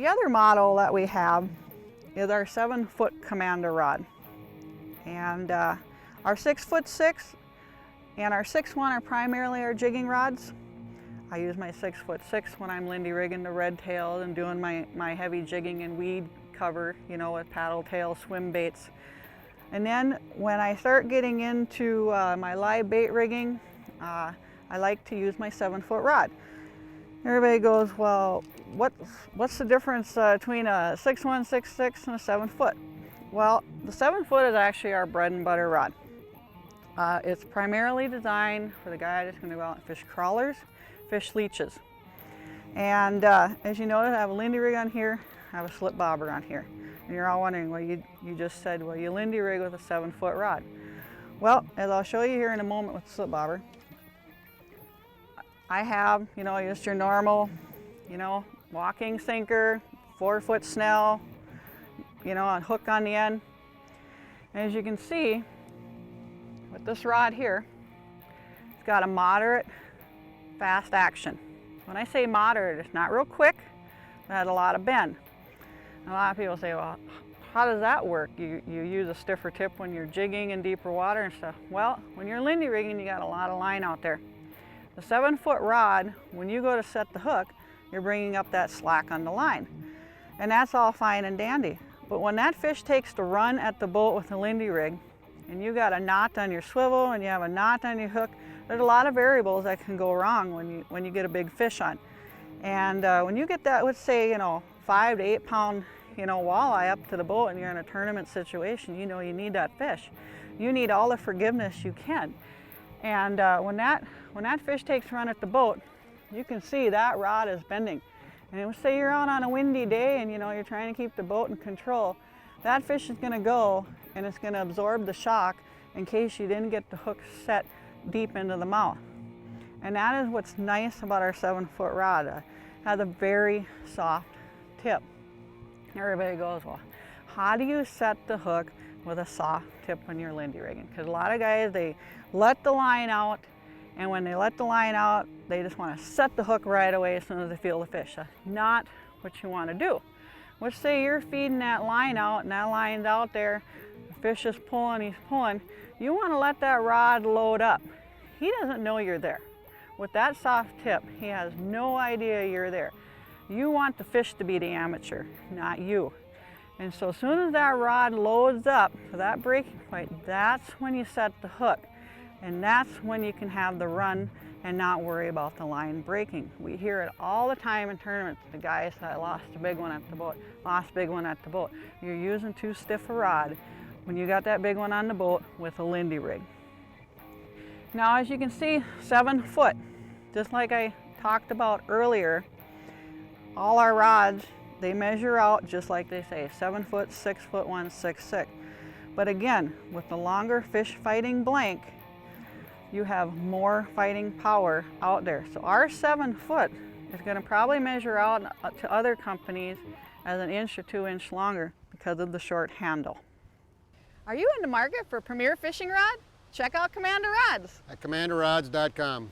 The other model that we have is our 7-foot Commander rod. And our 6'6" and our 6'1" are primarily our jigging rods. I use my 6'6" when I'm Lindy rigging the red tail and doing my heavy jigging and weed cover, you know, with paddle tail swim baits. And then when I start getting into my live bait rigging, I like to use my 7-foot rod. Everybody goes, well, what's the difference between a 6'1", 6'6", and a 7-foot? Well, the 7-foot is actually our bread and butter rod. It's primarily designed for the guy that's going to go out and fish crawlers, fish leeches. And as you notice, I have a Lindy rig on here, I have a slip bobber on here. And you're all wondering, well, you just said, well, you Lindy rig with a 7-foot rod. Well, as I'll show you here in a moment with the slip bobber, I have, you know, just your normal, you know, walking sinker, 4-foot snell, you know, a hook on the end. And as you can see, with this rod here, it's got a moderate fast action. When I say moderate, it's not real quick, it has a lot of bend. And a lot of people say, well, how does that work? You use a stiffer tip when you're jigging in deeper water and stuff. Well, when you're Lindy rigging, you got a lot of line out there. The 7-foot rod, when you go to set the hook, you're bringing up that slack on the line. And that's all fine and dandy. But when that fish takes to run at the boat with a Lindy rig, and you got a knot on your swivel and you have a knot on your hook, there's a lot of variables that can go wrong when you get a big fish on. And when you get that, let's say, you know, 5 to 8 pound, you know, walleye up to the boat and you're in a tournament situation, you know you need that fish. You need all the forgiveness you can. And when that fish takes a run at the boat, you can see that rod is bending. And say you're out on a windy day and you know you're trying to keep the boat in control, that fish is going to go and it's going to absorb the shock in case you didn't get the hook set deep into the mouth. And that is what's nice about our 7-foot rod. It has a very soft tip. Everybody goes, well, how do you set the hook with a soft tip when you're Lindy rigging? Because a lot of guys, they let the line out, and when they let the line out, they just want to set the hook right away as soon as they feel the fish. That's not what you want to do. Let's say you're feeding that line out and that line's out there, the fish is pulling, he's pulling. You want to let that rod load up. He doesn't know you're there. With that soft tip, he has no idea you're there. You want the fish to be the amateur, not you. And so as soon as that rod loads up to that breaking point, that's when you set the hook. And that's when you can have the run and not worry about the line breaking. We hear it all the time in tournaments. The guys that lost a big one at the boat, lost a big one at the boat. You're using too stiff a rod when you got that big one on the boat with a Lindy rig. Now as you can see, 7-foot, just like I talked about earlier, all our rods, they measure out just like they say, 7-foot, 6'1", 6'6". But again, with the longer fish fighting blank, you have more fighting power out there. So our 7-foot is going to probably measure out to other companies as 1 inch or 2 inch longer because of the short handle. Are you in the market for a premier fishing rod? Check out Commander Rods at commanderrods.com.